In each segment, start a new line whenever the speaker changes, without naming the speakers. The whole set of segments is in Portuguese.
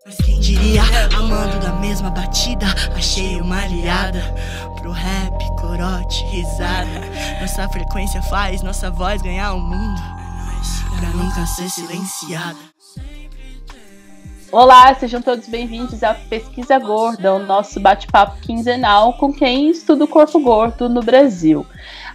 Mas quem diria, amando da mesma batida, achei uma aliada pro rap, corote, risada. Nossa frequência faz nossa voz ganhar o mundo, pra nunca ser silenciada.
Olá, sejam todos bem-vindos à Pesquisa Gorda, o nosso bate-papo quinzenal com quem estuda o corpo gordo no Brasil.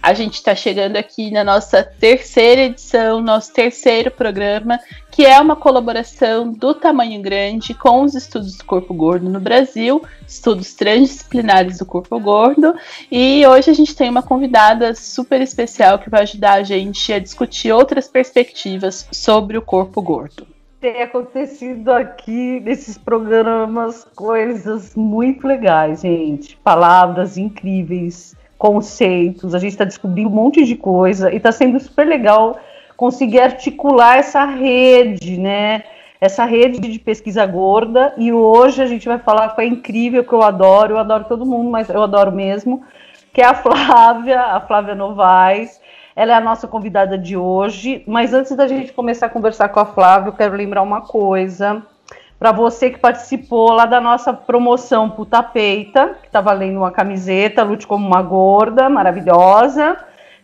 A gente está chegando aqui na nossa terceira edição, nosso terceiro programa, que é uma colaboração do Tamanho Grande com os estudos do corpo gordo no Brasil, estudos transdisciplinares do corpo gordo, e hoje a gente tem uma convidada super especial que vai ajudar a gente a discutir outras perspectivas sobre o corpo gordo.
Tem acontecido aqui nesses programas coisas muito legais, gente. Palavras incríveis, conceitos. A gente está descobrindo um monte de coisa e está sendo super legal conseguir articular essa rede, né? Essa rede de pesquisa gorda. E hoje a gente vai falar com a incrível, que eu adoro todo mundo, mas eu adoro mesmo, que é a Flávia Novaes. Ela é a nossa convidada de hoje, mas antes da gente começar a conversar com a Flávia, eu quero lembrar uma coisa. Para você que participou lá da nossa promoção Puta Peita, que está valendo uma camiseta, Lute Como Uma Gorda, maravilhosa.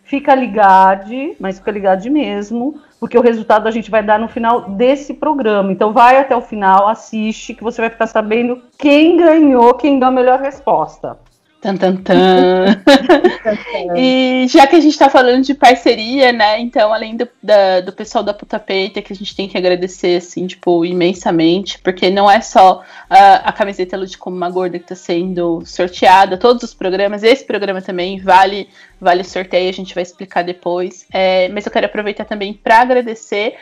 Fica ligado, mas fica ligado mesmo, porque o resultado a gente vai dar no final desse programa. Então vai até o final, assiste, que você vai ficar sabendo quem ganhou, quem deu a melhor resposta.
Tan, tan, tan. E já que a gente está falando de parceria, né? Então, além do pessoal da Puta Peita, que a gente tem que agradecer, assim, tipo, imensamente, porque não é só a camiseta Lute Como Uma Gorda que está sendo sorteada, todos os programas, esse programa também vale sorteio, a gente vai explicar depois. Mas eu quero aproveitar também para agradecer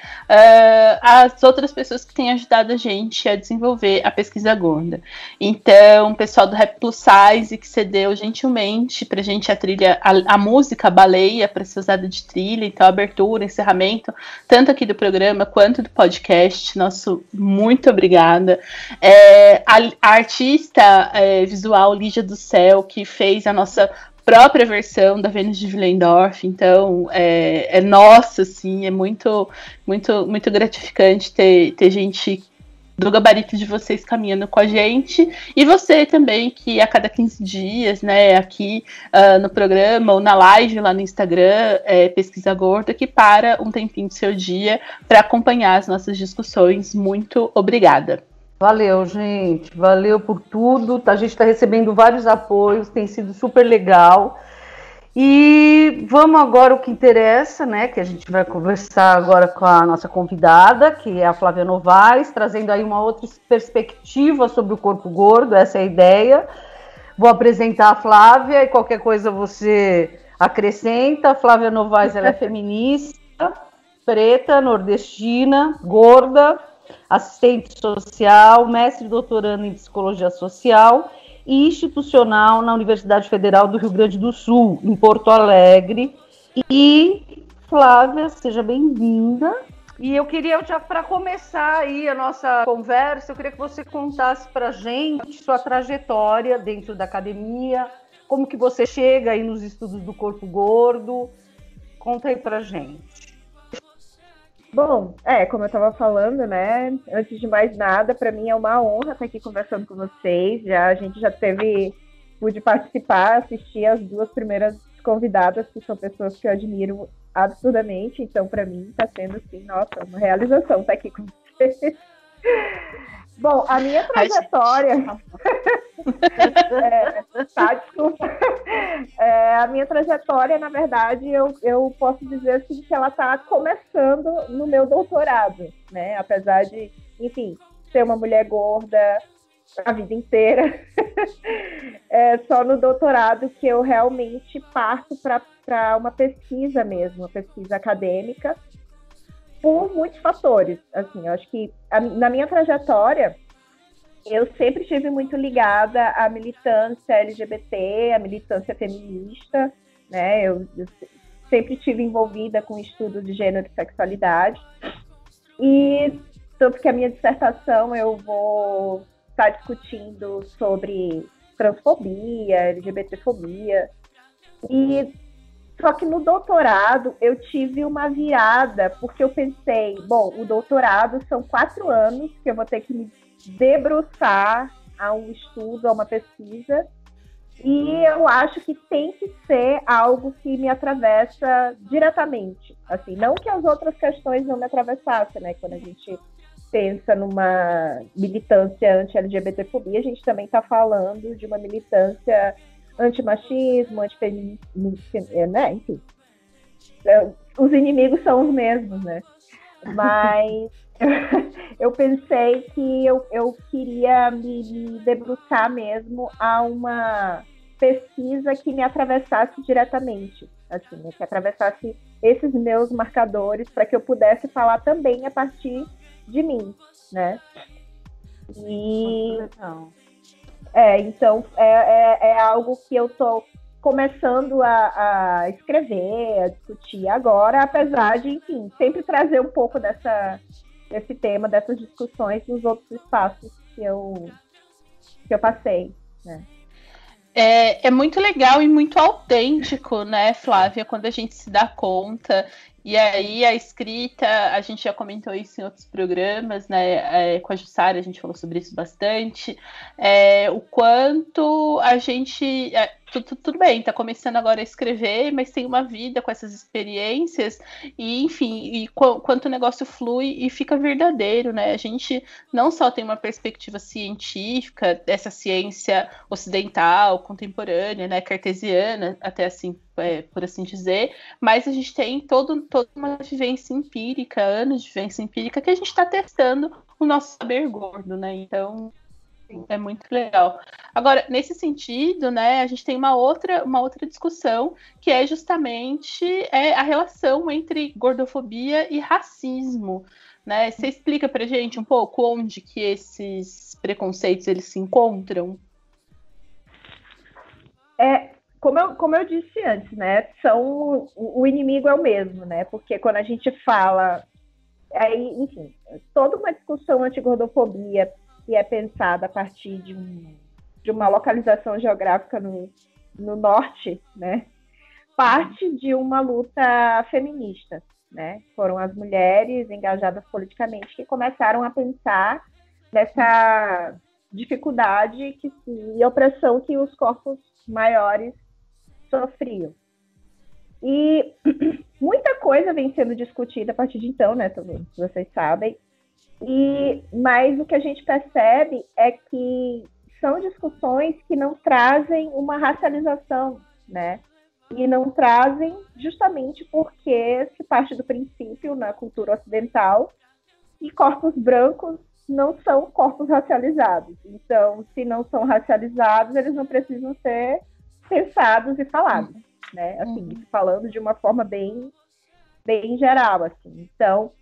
as outras pessoas que têm ajudado a gente a desenvolver a pesquisa gorda. Então, o pessoal do Rap Plus Size, que cedeu gentilmente pra gente a música, a baleia, para ser usada de trilha, então abertura, encerramento, tanto aqui do programa quanto do podcast. Nosso muito obrigada. A artista visual Lígia do Céu, que fez a nossa própria versão da Vênus de Willendorf, então nossa, assim, é muito, muito, muito gratificante ter gente do gabarito de vocês caminhando com a gente, e você também, que a cada 15 dias, né, aqui no programa ou na live lá no Instagram, Pesquisa Gorda, que para um tempinho do seu dia para acompanhar as nossas discussões. Muito obrigada.
Valeu, gente. Valeu por tudo. A gente está recebendo vários apoios, tem sido super legal. E vamos agora ao que interessa, né? Que a gente vai conversar agora com a nossa convidada, que é a Flávia Novaes, trazendo aí uma outra perspectiva sobre o corpo gordo. Essa é a ideia. Vou apresentar a Flávia e qualquer coisa você acrescenta. A Flávia Novaes, ela é feminista, preta, nordestina, gorda, assistente social, mestre e doutorando em psicologia social e institucional na Universidade Federal do Rio Grande do Sul, em Porto Alegre. E, Flávia, seja bem-vinda. E eu queria, já para começar aí a nossa conversa, eu queria que você contasse para a gente sua trajetória dentro da academia, como que você chega aí nos estudos do corpo gordo. Conta aí para a gente.
Bom, como eu estava falando, né? Antes de mais nada, para mim é uma honra estar aqui conversando com vocês. A gente já pude participar, assistir as duas primeiras convidadas, que são pessoas que eu admiro absurdamente. Então, para mim, está sendo, assim, nossa, uma realização estar aqui com vocês. Bom, a minha trajetória... desculpa. A minha trajetória, na verdade, eu posso dizer assim, que ela está começando no meu doutorado, né? Apesar de, enfim, ser uma mulher gorda a vida inteira. Só no doutorado que eu realmente parto para uma pesquisa mesmo, uma pesquisa acadêmica, por muitos fatores. Assim, eu acho que na minha trajetória eu sempre estive muito ligada à militância LGBT, à militância feminista, né? Eu sempre estive envolvida com estudos de gênero e sexualidade. E tanto que a minha dissertação eu vou estar discutindo sobre transfobia, LGBTfobia. E só que no doutorado eu tive uma virada, porque eu pensei, bom, o doutorado são 4 anos que eu vou ter que me debruçar a um estudo, a uma pesquisa, e eu acho que tem que ser algo que me atravessa diretamente. Assim, não que as outras questões não me atravessassem, né? Quando a gente pensa numa militância anti-LGBTfobia, a gente também está falando de uma militância anti-machismo, anti-feminismo, né? Enfim, os inimigos são os mesmos, né? Mas eu pensei que eu queria me debruçar mesmo a uma pesquisa que me atravessasse diretamente, assim, né? Que atravessasse esses meus marcadores para que eu pudesse falar também a partir de mim, né? E então é algo que eu estou começando a escrever, a discutir agora, apesar de, enfim, sempre trazer um pouco desse tema, dessas discussões nos outros espaços que eu passei, né?
É muito legal e muito autêntico, né, Flávia, quando a gente se dá conta. E aí a escrita, a gente já comentou isso em outros programas, né? Com a Jussara a gente falou sobre isso bastante. O quanto a gente. Tudo bem, tá começando agora a escrever, mas tem uma vida com essas experiências, e enfim, quanto o negócio flui e fica verdadeiro, né? A gente não só tem uma perspectiva científica dessa ciência ocidental, contemporânea, né, cartesiana, até assim, por assim dizer, mas a gente tem toda uma vivência empírica, anos de vivência empírica, que a gente está testando o nosso saber gordo, né? Então, é muito legal. Agora, nesse sentido, né, a gente tem uma outra discussão, que é justamente a relação entre gordofobia e racismo, né? Você explica pra gente um pouco onde que esses preconceitos eles se encontram?
Como eu disse antes, né? O inimigo é o mesmo, né? Porque quando a gente fala, aí, enfim, toda uma discussão anti-gordofobia que é pensada a partir de uma localização geográfica no norte, né? Parte de uma luta feminista, né? Foram as mulheres engajadas politicamente que começaram a pensar nessa dificuldade e opressão que os corpos maiores sofriam. E muita coisa vem sendo discutida a partir de então, né? Vocês sabem. Mas o que a gente percebe é que são discussões que não trazem uma racialização, né? E não trazem justamente porque se parte do princípio na cultura ocidental que corpos brancos não são corpos racializados. Então, se não são racializados, eles não precisam ser pensados e falados, né? Assim, falando de uma forma bem geral, assim. Então,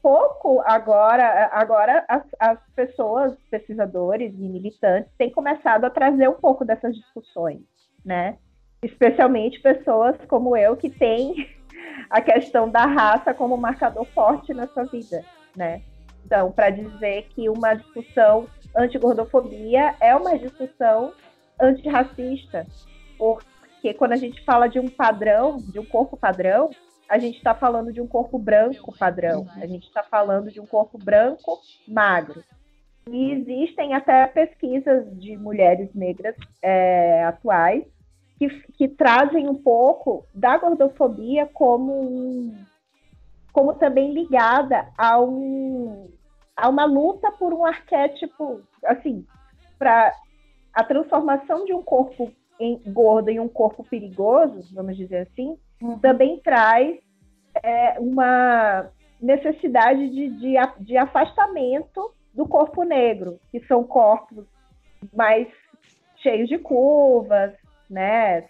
pouco agora as pessoas, pesquisadores e militantes têm começado a trazer um pouco dessas discussões, né? Especialmente pessoas como eu que têm a questão da raça como marcador forte na sua vida, né? Então, para dizer que uma discussão anti-gordofobia é uma discussão antirracista, porque quando a gente fala de um padrão, de um corpo padrão, a gente está falando de um corpo branco padrão, a gente está falando de um corpo branco magro. E existem até pesquisas de mulheres negras atuais que trazem um pouco da gordofobia como também ligada a uma luta por um arquétipo, assim, para a transformação de um corpo gordo em um corpo perigoso, vamos dizer assim, também traz uma necessidade de afastamento do corpo negro, que são corpos mais cheios de curvas, né?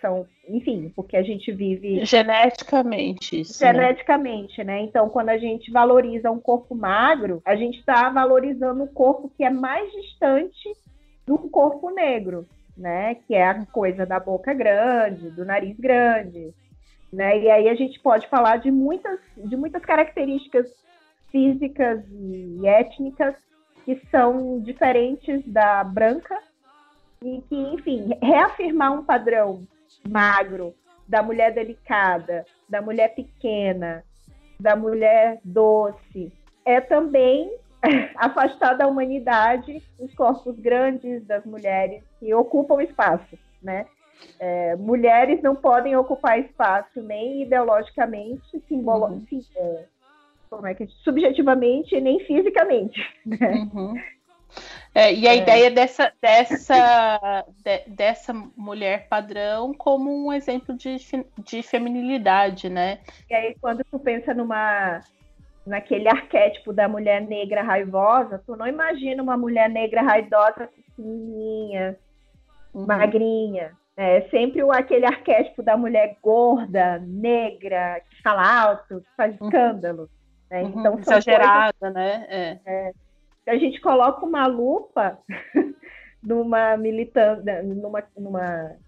Enfim, porque a gente vive
geneticamente isso.
Geneticamente, né? Então, quando a gente valoriza um corpo magro, a gente está valorizando um corpo que é mais distante do corpo negro, né? Que é a coisa da boca grande, do nariz grande, né? E aí a gente pode falar de muitas características físicas e étnicas que são diferentes da branca e que, enfim, reafirmar um padrão magro da mulher delicada, da mulher pequena, da mulher doce, é também afastar da humanidade os corpos grandes das mulheres que ocupam espaço, né? Mulheres não podem ocupar espaço nem ideologicamente, subjetivamente, nem fisicamente, né?
E a ideia dessa mulher padrão como um exemplo de feminilidade, né?
E aí, quando tu pensa naquele arquétipo da mulher negra raivosa, tu não imagina uma mulher negra raivosa pequenininha, magrinha. É sempre aquele arquétipo da mulher gorda, negra, que fala alto, que faz escândalo. Né? Então,
exagerada, né?
A gente coloca uma lupa numa militância,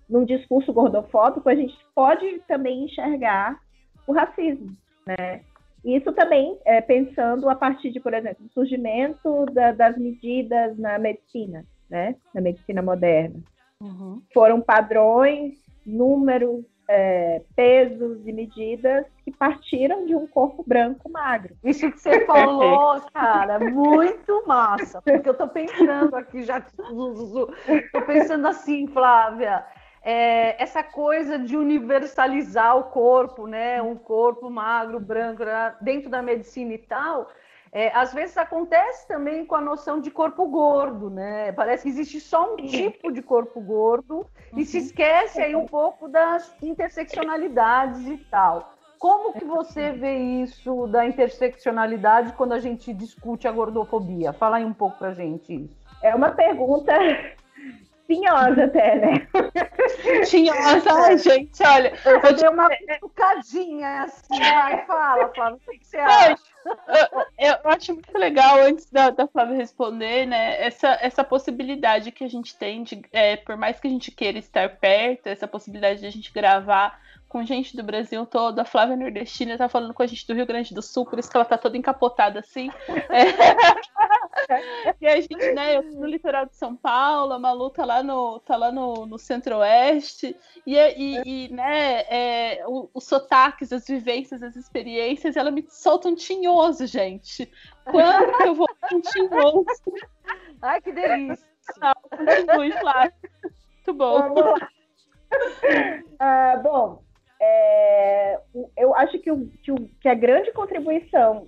num discurso gordofóbico, a gente pode também enxergar o racismo, né? Isso também pensando a partir de, por exemplo, do surgimento das medidas na medicina, né? Na medicina moderna. Foram padrões, números, pesos e medidas que partiram de um corpo branco magro.
Isso que você falou, cara, muito massa. Porque eu tô pensando aqui já, tô pensando assim, Flávia, essa coisa de universalizar o corpo, né? Um corpo magro, branco, dentro da medicina e tal. Às vezes acontece também com a noção de corpo gordo, né? Parece que existe só um tipo de corpo gordo e se esquece aí um pouco das interseccionalidades e tal. Como que você vê isso da interseccionalidade quando a gente discute a gordofobia? Fala aí um pouco pra gente isso.
É uma pergunta tinhosa até, né?
Tinhosa, gente, olha.
Eu vou ter uma cutucadinha assim, vai, fala, Flávia, o que você acha?
Eu acho muito legal, antes da Flávia responder, né, essa possibilidade que a gente tem de, por mais que a gente queira estar perto, essa possibilidade de a gente gravar com gente do Brasil todo. A Flávia nordestina tá falando com a gente do Rio Grande do Sul, por isso que ela tá toda encapotada assim. E a gente, né, eu no litoral de São Paulo, a Malu tá lá no Centro-Oeste, e né, os sotaques, as vivências, as experiências, ela me solta um tinhoso, gente. Quando que eu vou um tinhoso?
Ai, que delícia!
Continue, Flávia. Muito bom.
Bom, eu acho que a grande contribuição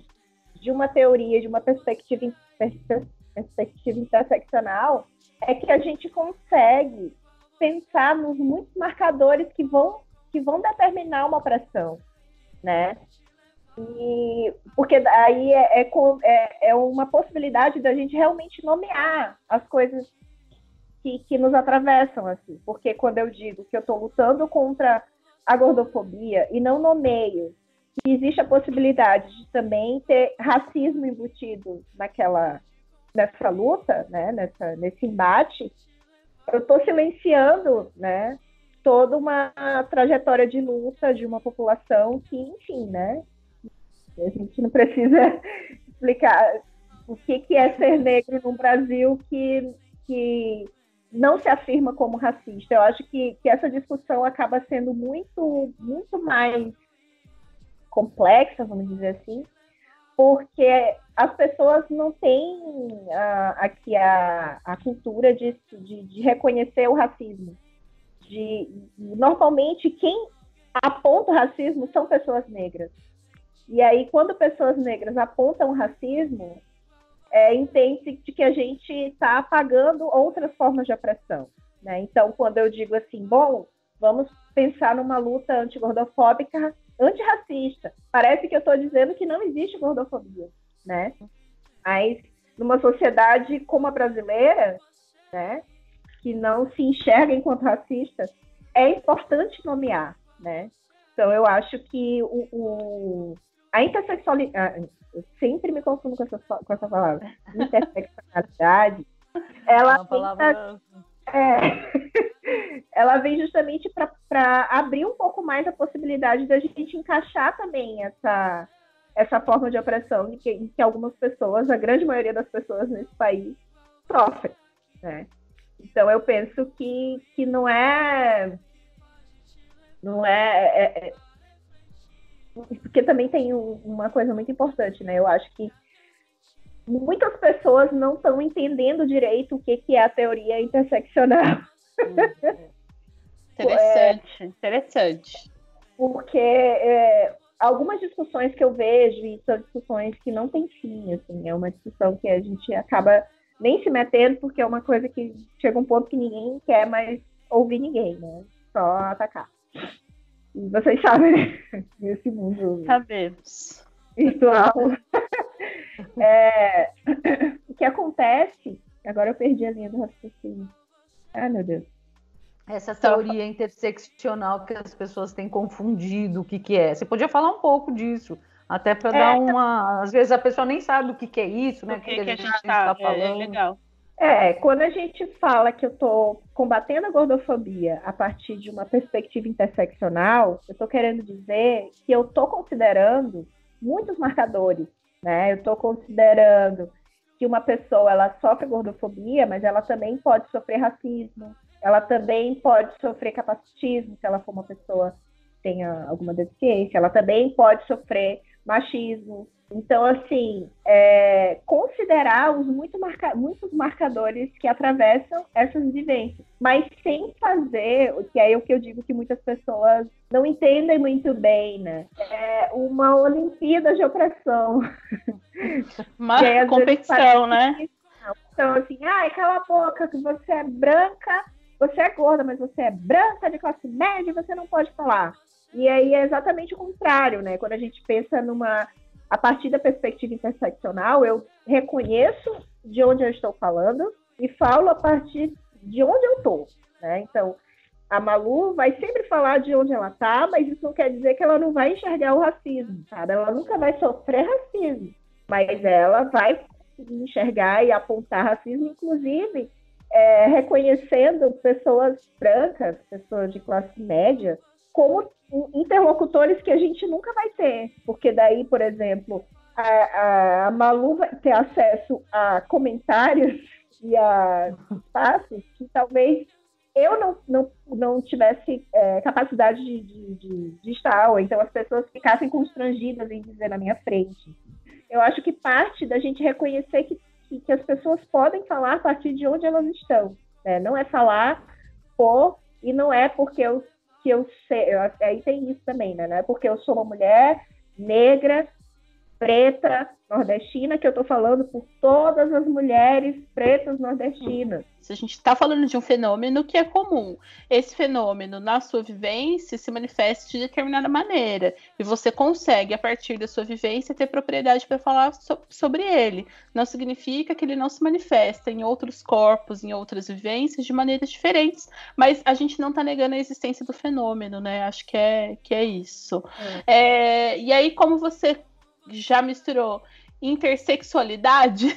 de uma teoria, de uma perspectiva interseccional, é que a gente consegue pensar nos muitos marcadores que vão determinar uma opressão, né? Porque aí é uma possibilidade da gente realmente nomear as coisas que nos atravessam, assim. Porque quando eu digo que eu estou lutando contra a gordofobia e não nomeio que existe a possibilidade de também ter racismo embutido nessa luta, né, nesse embate, eu estou silenciando, né, toda uma trajetória de luta de uma população que, enfim, né, a gente não precisa explicar o que é ser negro no Brasil que não se afirma como racista. Eu acho que essa discussão acaba sendo muito, muito mais complexa, vamos dizer assim, porque as pessoas não têm aqui a cultura de reconhecer o racismo. Normalmente, quem aponta o racismo são pessoas negras. E aí, quando pessoas negras apontam o racismo, entende-se de que a gente está apagando outras formas de opressão, né? Então, quando eu digo assim, bom, vamos pensar numa luta antigordofóbica, antirracista. Parece que eu estou dizendo que não existe gordofobia, né? Mas numa sociedade como a brasileira, né, que não se enxerga enquanto racista, é importante nomear, né? Então eu acho que a intersexualidade, eu sempre me confundo com essa palavra, interseccionalidade, ela vem justamente para abrir um pouco mais a possibilidade da gente encaixar também essa forma de opressão em que algumas pessoas, a grande maioria das pessoas nesse país, sofrem, né? Então eu penso que não é porque também tem uma coisa muito importante, né? Eu acho que muitas pessoas não estão entendendo direito o que é a teoria interseccional.
Interessante.
Porque algumas discussões que eu vejo, e são discussões que não têm fim, assim, é uma discussão que a gente acaba nem se metendo, porque é uma coisa que chega um ponto que ninguém quer mais ouvir ninguém, né? Só atacar. E vocês sabem, né? Nesse mundo
Sabemos.
virtual. O que acontece... Agora eu perdi a linha do raciocínio. Ah, meu Deus.
Essa teoria interseccional que as pessoas têm confundido o que é. Você podia falar um pouco disso, até para dar uma... Às vezes a pessoa nem sabe o que é isso, né?
O que a gente está falando. É legal.
Quando a gente fala que eu estou combatendo a gordofobia a partir de uma perspectiva interseccional, eu estou querendo dizer que eu estou considerando muitos marcadores, né? Eu estou considerando que uma pessoa ela sofre gordofobia, mas ela também pode sofrer racismo, ela também pode sofrer capacitismo, se ela for uma pessoa que tenha alguma deficiência, ela também pode sofrer machismo. Então, assim, considerar os muitos marcadores que atravessam essas vivências, mas sem fazer, que é o que eu digo que muitas pessoas não entendem muito bem, né? É uma Olimpíada de opressão.
Uma competição, né?
Então, assim, cala a boca, que você é branca, você é gorda, mas você é branca, de classe média, você não pode falar. E aí é exatamente o contrário, né? Quando a gente pensa a partir da perspectiva interseccional, eu reconheço de onde eu estou falando e falo a partir de onde eu estou, né? Então, a Malu vai sempre falar de onde ela está, mas isso não quer dizer que ela não vai enxergar o racismo, sabe? Ela nunca vai sofrer racismo, mas ela vai enxergar e apontar racismo, inclusive reconhecendo pessoas brancas, pessoas de classe média, como interlocutores que a gente nunca vai ter, porque daí, por exemplo, a Malu vai ter acesso a comentários e a espaços que talvez eu não tivesse capacidade de estar, ou então as pessoas ficassem constrangidas em dizer na minha frente. Eu acho que parte da gente reconhecer que as pessoas podem falar a partir de onde elas estão, né? Não é falar e não é porque eu sei, aí tem isso também, né? Não é porque eu sou uma mulher negra, preta, nordestina, que eu estou falando por todas as mulheres pretas nordestinas.
Se a gente está falando de um fenômeno que é comum, esse fenômeno, na sua vivência, se manifesta de determinada maneira, e você consegue, a partir da sua vivência, ter propriedade para falar sobre ele. Não significa que ele não se manifesta em outros corpos, em outras vivências, de maneiras diferentes, mas a gente não está negando a existência do fenômeno, né? Acho que é isso. E aí, como você já misturou intersexualidade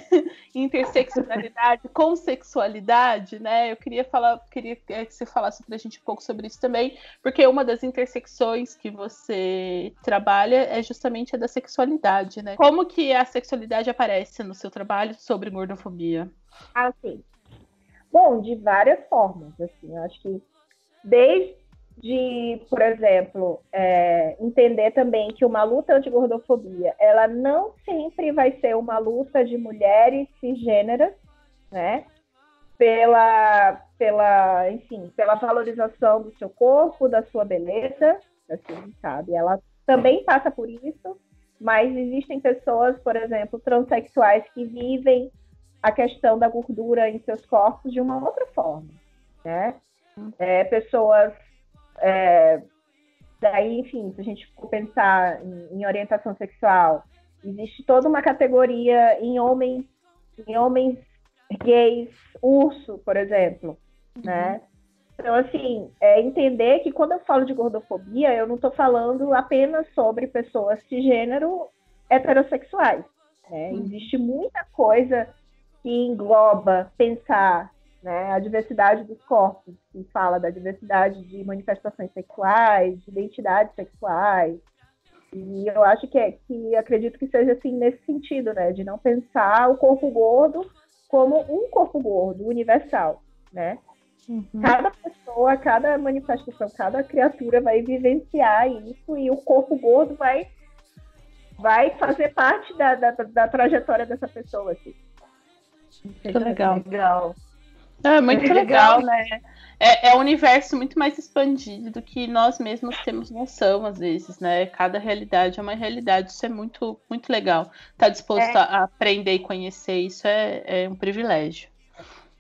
com sexualidade, né? Eu queria que você falasse pra gente um pouco sobre isso também, porque uma das intersecções que você trabalha é justamente a da sexualidade, né? Como que a sexualidade aparece no seu trabalho sobre gordofobia?
Assim, bom, de várias formas, assim, eu acho que desde por exemplo, entender também que uma luta anti-gordofobia, ela não sempre vai ser uma luta de mulheres cisgêneras, né? Pela valorização do seu corpo, da sua beleza, assim, sabe? Ela também passa por isso, mas existem pessoas, por exemplo, transexuais que vivem a questão da gordura em seus corpos de uma outra forma, né? Pessoas daí, enfim, se a gente for pensar em orientação sexual, existe toda uma categoria em homens gays, urso, por exemplo, né? Então, assim, entender que quando eu falo de gordofobia, eu não estou falando apenas sobre pessoas cisgênero heterossexuais, né? Existe muita coisa que engloba pensar, né, a diversidade dos corpos, que fala da diversidade de manifestações sexuais, de identidades sexuais, e eu acho que acredito que seja assim nesse sentido, né, de não pensar o corpo gordo como um corpo gordo universal, né? Cada pessoa, cada manifestação, cada criatura vai vivenciar isso, e o corpo gordo vai vai fazer parte da trajetória dessa pessoa, assim.
Muito legal.
Legal.
É muito legal, né? É um universo muito mais expandido do que nós mesmos temos noção, às vezes, né? Cada realidade é uma realidade. Isso é muito, muito legal. Tá disposto a aprender e conhecer, isso é um privilégio.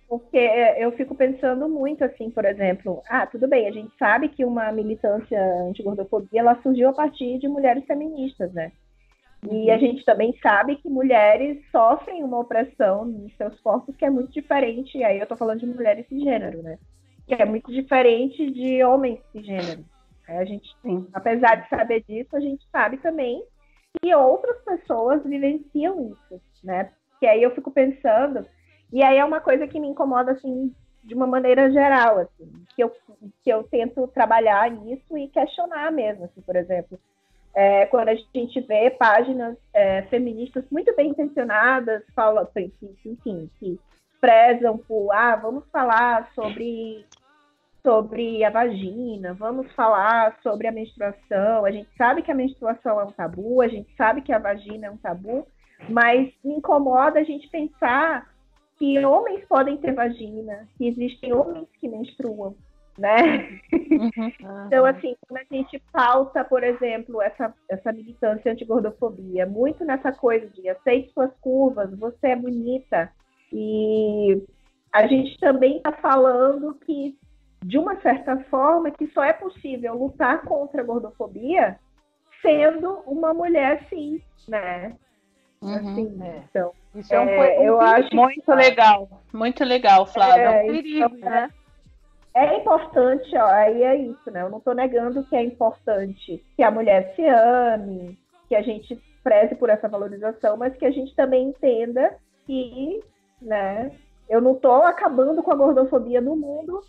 Porque eu fico pensando muito, assim, por exemplo, tudo bem, a gente sabe que uma militância anti-gordofobia, ela surgiu a partir de mulheres feministas, né? E a gente também sabe que mulheres sofrem uma opressão nos seus corpos que é muito diferente, e aí eu tô falando de mulheres cisgênero, né? Que é muito diferente de homens cisgênero. A gente, apesar de saber disso, a gente sabe também que outras pessoas vivenciam isso, né? Que aí eu fico pensando, e aí é uma coisa que me incomoda, assim, de uma maneira geral, assim, que eu tento trabalhar nisso e questionar mesmo, assim, por exemplo. Quando a gente vê páginas feministas muito bem intencionadas, que prezam por, vamos falar sobre a vagina, vamos falar sobre a menstruação. A gente sabe que a menstruação é um tabu, a gente sabe que a vagina é um tabu, mas me incomoda a gente pensar que homens podem ter vagina, que existem homens que menstruam, né? Então, assim, quando a gente pauta, por exemplo, essa militância anti-gordofobia, muito nessa coisa de aceite suas curvas, você é bonita, e a gente também está falando que, de uma certa forma, que só é possível lutar contra a gordofobia sendo uma mulher cis, né? Assim, então,
isso é
eu acho muito legal, Flávia.
Perigo, né?
É importante, aí é isso, né? Eu não estou negando que é importante que a mulher se ame, que a gente preze por essa valorização, mas que a gente também entenda que, né, eu não estou acabando com a gordofobia no mundo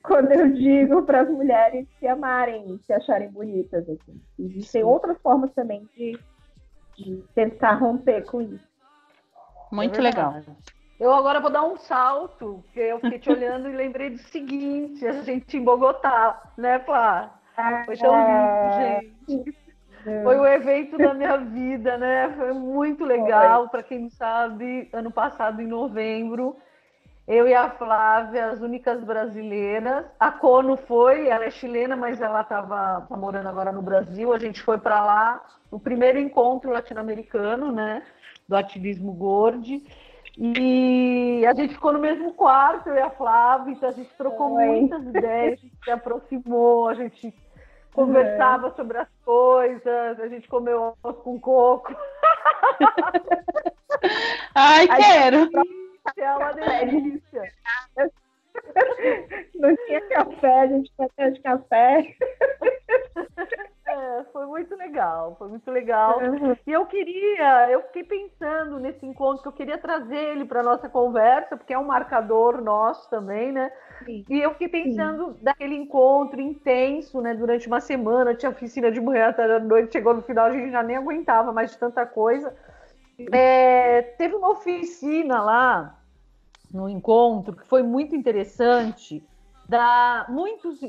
quando eu digo para as mulheres se amarem e se acharem bonitas. Assim. Existem outras formas também de tentar romper com isso.
Muito legal.
Eu agora vou dar um salto, porque eu fiquei te olhando e lembrei do seguinte, a gente em Bogotá, né, Flá? Foi tão lindo, gente. Foi o evento da minha vida, né? Foi muito legal. Para quem não sabe, ano passado, em novembro, eu e a Flávia, as únicas brasileiras. A Cono foi, ela é chilena, mas ela tá morando agora no Brasil. A gente foi para lá, no primeiro encontro latino-americano, né? Do ativismo Gordi. E a gente ficou no mesmo quarto, eu e a Flávia, então a gente trocou muitas ideias, a gente se aproximou, a gente conversava sobre as coisas, a gente comeu arroz com coco.
Ai, quero!
É uma delícia.
Não tinha café, a gente foi de café.
Foi muito legal, foi muito legal. E eu fiquei pensando nesse encontro, que eu queria trazer ele para nossa conversa, porque é um marcador nosso também, né? Sim. E eu fiquei pensando daquele encontro intenso, né? Durante uma semana, tinha oficina de manhã até da noite, chegou no final, a gente já nem aguentava mais de tanta coisa. Teve uma oficina lá, no encontro, que foi muito interessante.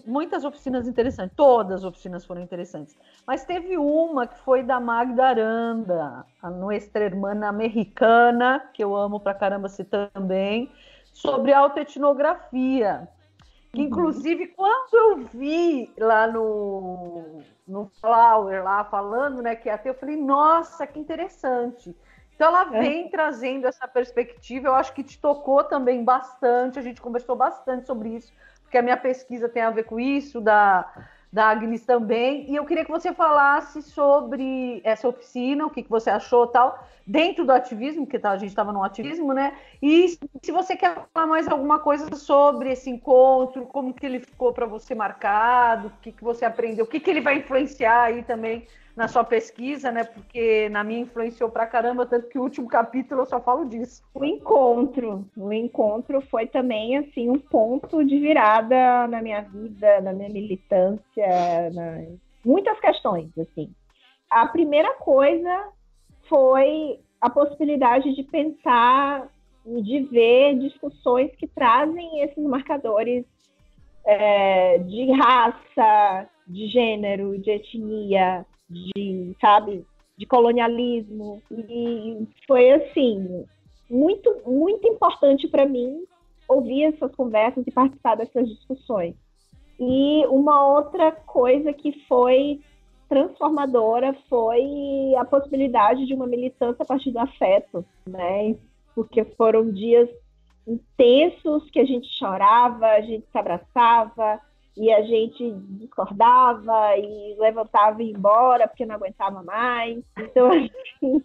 Muitas oficinas interessantes, todas as oficinas foram interessantes, mas teve uma que foi da Magda Aranda, a Nuestra Hermana Americana, que eu amo pra caramba você também, sobre autoetnografia, que inclusive quando eu vi lá no Flower, lá falando, né, que até eu falei, nossa, que interessante. Então ela vem trazendo essa perspectiva, eu acho que te tocou também bastante, a gente conversou bastante sobre isso, porque a minha pesquisa tem a ver com isso, da Agnes também, e eu queria que você falasse sobre essa oficina, o que você achou tal, dentro do ativismo, porque a gente estava no ativismo, né? E se você quer falar mais alguma coisa sobre esse encontro, como que ele ficou para você marcado, o que você aprendeu, o que ele vai influenciar aí também na sua pesquisa, né? Porque na minha influenciou pra caramba, tanto que o último capítulo eu só falo disso.
O encontro foi também, assim, um ponto de virada na minha vida, na minha militância, muitas questões, assim. A primeira coisa foi a possibilidade de pensar, de ver discussões que trazem esses marcadores de raça, de gênero, de etnia, sabe, de colonialismo. E foi, assim, muito, muito importante para mim ouvir essas conversas e participar dessas discussões. E uma outra coisa que foi transformadora foi a possibilidade de uma militância a partir do afeto, né? Porque foram dias intensos que a gente chorava, a gente se abraçava e a gente discordava e levantava e ia embora porque não aguentava mais. Então, assim,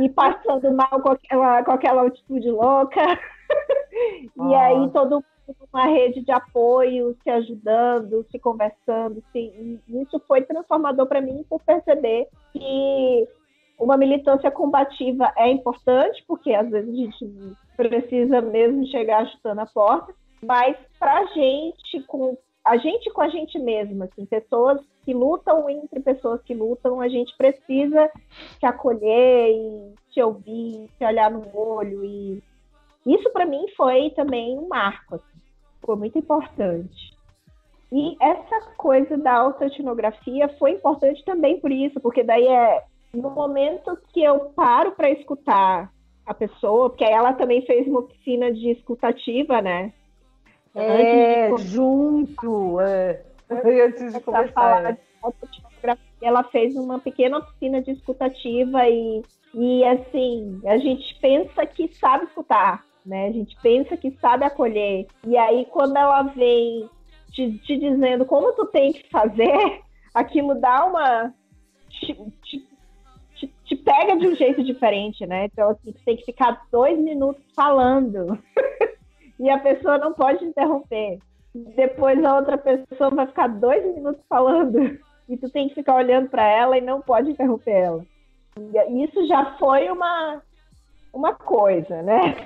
e passando mal com aquela altitude louca. E aí todo mundo numa rede de apoio, se ajudando, se conversando. Isso foi transformador para mim por perceber que uma militância combativa é importante, porque às vezes a gente precisa mesmo chegar chutando a porta, mas para a gente com a gente mesma, assim, pessoas que lutam entre pessoas que lutam, a gente precisa se acolher e se ouvir, se olhar no olho. E isso para mim foi também um marco, assim, foi muito importante. E essa coisa da autoetnografia foi importante também por isso, porque daí no momento que eu paro para escutar a pessoa, porque ela também fez uma oficina de escutativa, né?
Antes de começar.
Ela fez uma pequena oficina de escutativa e assim, a gente pensa que sabe escutar, né? A gente pensa que sabe acolher. E aí, quando ela vem te dizendo como tu tem que fazer, aquilo dá uma... Te pega de um jeito diferente, né? Então, assim, tu tem que ficar 2 minutos falando. E a pessoa não pode interromper. Depois a outra pessoa vai ficar 2 minutos falando. E tu tem que ficar olhando para ela e não pode interromper ela. E isso já foi uma coisa, né?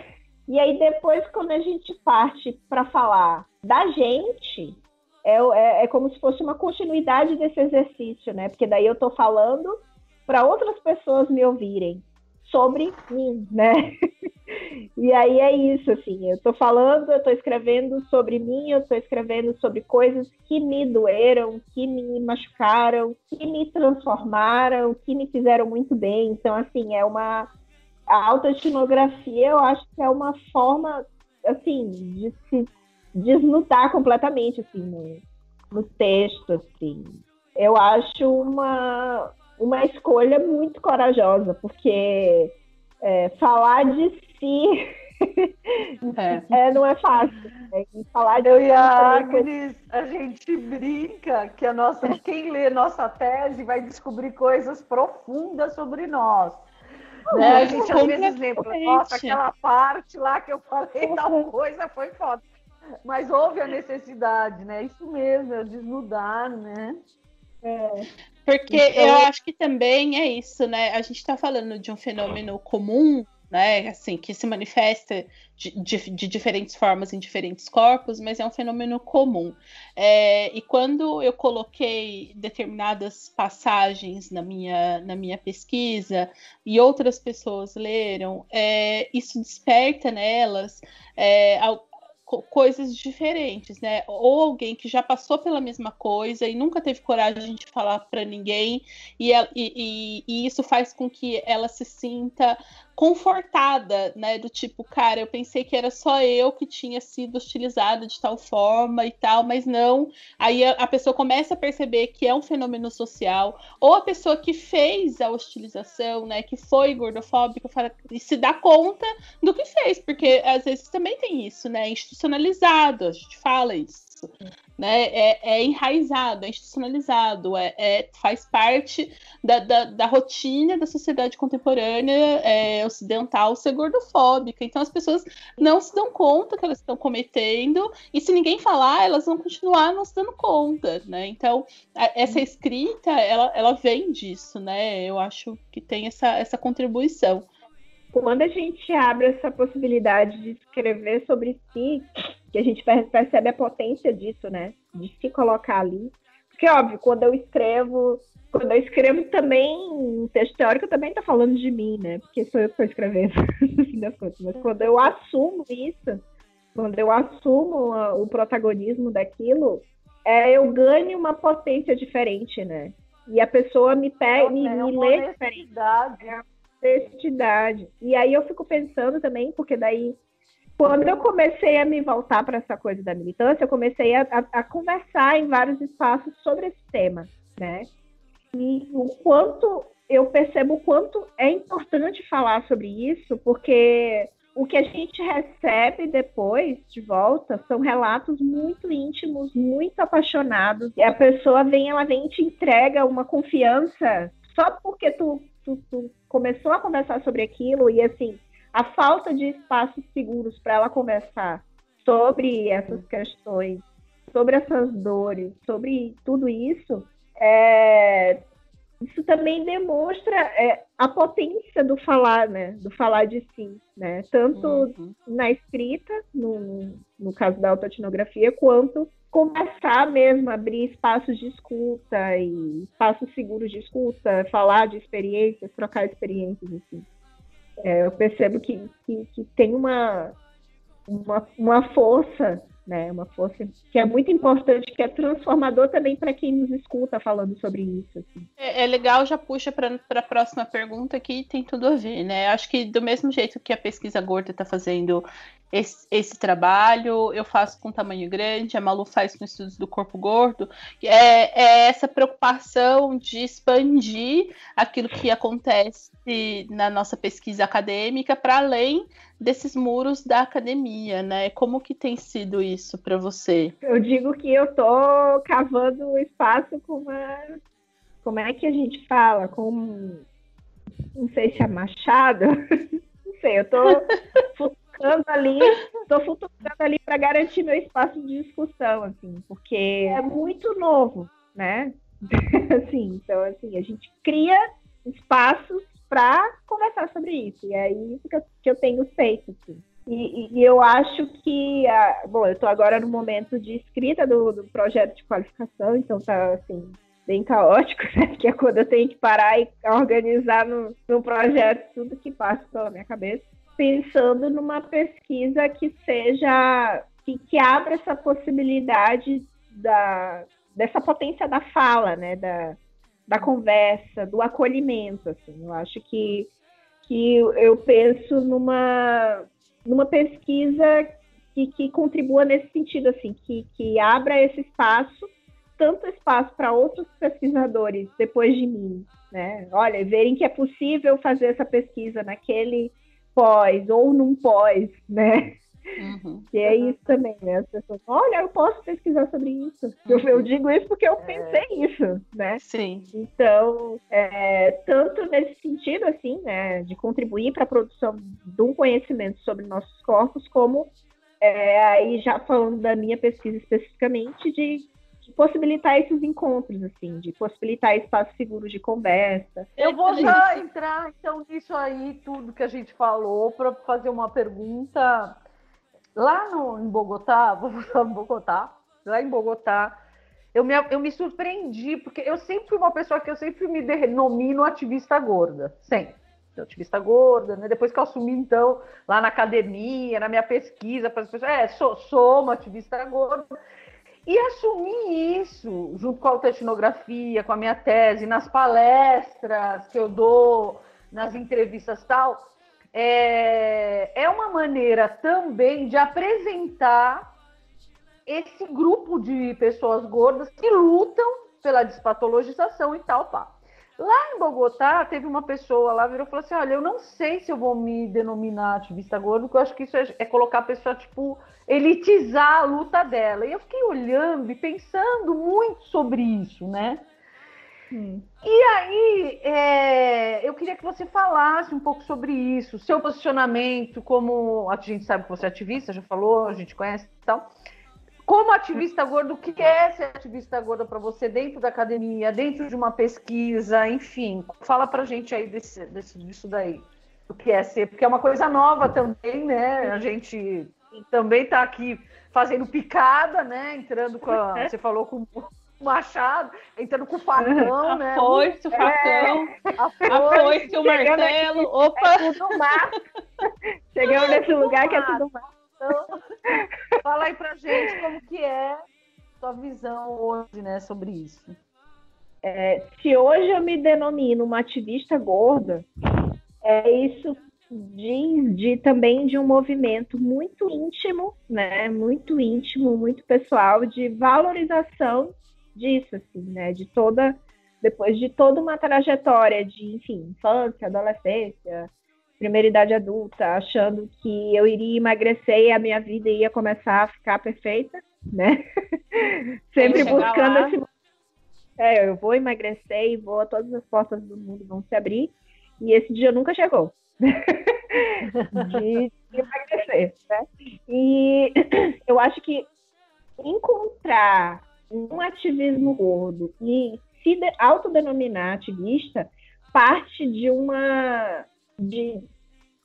E aí depois, quando a gente parte para falar da gente, é como se fosse uma continuidade desse exercício, né? Porque daí eu estou falando para outras pessoas me ouvirem sobre mim, né? E aí é isso, assim, eu estou falando, eu estou escrevendo sobre mim, eu estou escrevendo sobre coisas que me doeram, que me machucaram, que me transformaram, que me fizeram muito bem. Então, assim, a autoetnografia, eu acho que é uma forma, assim, de se desnudar completamente, assim, no texto, assim. Eu acho uma escolha muito corajosa, porque falar de si não é fácil. Falar de
eu e a Agnes, a gente brinca que quem lê nossa tese vai descobrir coisas profundas sobre nós. Né? A gente às vezes lembra, nossa, aquela parte lá que eu falei tal coisa foi foda. Mas houve a necessidade, né? Isso mesmo, é desnudar, né?
Porque então, eu acho que também é isso, né? A gente está falando de um fenômeno comum, né? Assim, que se manifesta de diferentes formas em diferentes corpos, mas é um fenômeno comum. E quando eu coloquei determinadas passagens na minha pesquisa e outras pessoas leram, isso desperta nelas coisas diferentes, né? Ou alguém que já passou pela mesma coisa e nunca teve coragem de falar para ninguém, e isso faz com que ela se sinta confortada, né? Do tipo, cara, eu pensei que era só eu que tinha sido hostilizada de tal forma e tal, mas não. Aí a pessoa começa a perceber que é um fenômeno social, ou a pessoa que fez a hostilização, né? Que foi gordofóbica, e se dá conta do que fez, porque às vezes também tem isso, né? Institucionalizado, a gente fala isso. Né? É enraizado, é institucionalizado, faz parte da rotina da sociedade contemporânea ocidental ser gordofóbica. Então as pessoas não se dão conta que elas estão cometendo, e se ninguém falar, elas vão continuar não se dando conta, né? Então essa escrita, ela vem disso, né? Eu acho que tem essa contribuição.
Quando a gente abre essa possibilidade de escrever sobre si, que a gente percebe a potência disso, né? De se colocar ali. Porque, óbvio, quando eu escrevo também, um texto teórico também está falando de mim, né? Porque sou eu que estou escrevendo, no fim das contas. Mas quando eu assumo isso, quando eu assumo o protagonismo daquilo, eu ganho uma potência diferente, né? E a pessoa me lê
diferente.
Honestidade. E aí eu fico pensando também, porque daí, quando eu comecei a me voltar para essa coisa da militância, eu comecei a conversar em vários espaços sobre esse tema, né? E o quanto eu percebo o quanto é importante falar sobre isso, porque o que a gente recebe depois, de volta, são relatos muito íntimos, muito apaixonados. E a pessoa ela vem e te entrega uma confiança só porque tu começou a conversar sobre aquilo. E, assim, a falta de espaços seguros para ela conversar sobre essas questões, sobre essas dores, sobre tudo isso, isso também demonstra a potência do falar, né? Do falar de si, né? Tanto na escrita, no caso da autoetnografia, quanto conversar mesmo, abrir espaços de escuta e espaços seguros de escuta, falar de experiências, trocar experiências, assim. Eu percebo que tem uma força, né? Uma força que é muito importante, que é transformador também para quem nos escuta falando sobre isso. Assim.
É legal, já puxa para a próxima pergunta, que tem tudo a ver, né? Acho que do mesmo jeito que a Pesquisa Gorda está fazendo esse trabalho, eu faço com tamanho grande, a Malu faz com estudos do corpo gordo, é essa preocupação de expandir aquilo que acontece na nossa pesquisa acadêmica para além desses muros da academia, né? Como que tem sido isso para você?
Eu digo que eu tô cavando o espaço com como é que a gente fala? Não sei se é machado, não sei, eu tô futucando ali para garantir meu espaço de discussão, assim, porque é muito novo, né? Assim, então, assim, a gente cria espaços para conversar sobre isso, e é isso que eu tenho feito, assim. E eu acho que, bom, eu estou agora no momento de escrita do projeto de qualificação, então tá, assim, bem caótico, né? Que é quando eu tenho que parar e organizar no projeto tudo que passa pela minha cabeça, pensando numa pesquisa que seja, que abra essa possibilidade dessa potência da fala, né? Da conversa, do acolhimento, assim. Eu acho que eu penso numa pesquisa que contribua nesse sentido, assim, que abra esse espaço, tanto espaço para outros pesquisadores depois de mim, né? Olha, verem que é possível fazer essa pesquisa naquele pós ou num pós, né? E é isso também, né? As pessoas falam, olha, eu posso pesquisar sobre isso. Eu digo isso porque eu pensei isso, né?
Sim.
Então, tanto nesse sentido, assim, né, de contribuir para a produção de um conhecimento sobre nossos corpos, como, aí já falando da minha pesquisa especificamente, de possibilitar esses encontros, assim, de possibilitar espaços seguros de conversa.
Eu vou já entrar, então, nisso aí, tudo que a gente falou, para fazer uma pergunta. Lá em Bogotá, lá em Bogotá, eu me surpreendi, porque eu sempre fui uma pessoa que eu sempre me denomino ativista gorda, sempre. Ativista gorda, né? Depois que eu assumi, então, lá na academia, na minha pesquisa, para as pessoas, sou uma ativista gorda. E assumi isso, junto com a autoetnografia, com a minha tese, nas palestras que eu dou, nas entrevistas e tal, é uma maneira também de apresentar esse grupo de pessoas gordas que lutam pela despatologização e tal, pá. Lá em Bogotá, teve uma pessoa lá, virou e falou assim, olha, eu não sei se eu vou me denominar ativista gorda, porque eu acho que isso é colocar a pessoa, tipo, elitizar a luta dela. E eu fiquei olhando e pensando muito sobre isso, né? E aí, eu queria que você falasse um pouco sobre isso, seu posicionamento, como a gente sabe que você é ativista, já falou, a gente conhece e tal. Como ativista gorda, o que é ser ativista gorda para você dentro da academia, dentro de uma pesquisa, enfim. Fala pra gente aí disso daí, o que é ser, porque é uma coisa nova também, né? A gente também tá aqui fazendo picada, né? Entrando você falou com o machado, entrando com o facão, né?
A foice, o facão, a foice, o martelo, opa!
É tudo mato. Chegamos nesse lugar que é tudo mato.
Então, fala aí pra gente como que é a sua visão hoje, né, sobre isso.
se hoje eu me denomino uma ativista gorda, isso também de um movimento muito íntimo, né? Muito íntimo, muito pessoal, de valorização disso, assim, né? Depois de toda uma trajetória de, enfim, infância, adolescência, primeira idade adulta, achando que eu iria emagrecer e a minha vida ia começar a ficar perfeita, né? Sempre buscando esse... eu vou emagrecer e todas as portas do mundo vão se abrir, e esse dia nunca chegou. de emagrecer, né? E eu acho que encontrar um ativismo gordo e se autodenominar ativista parte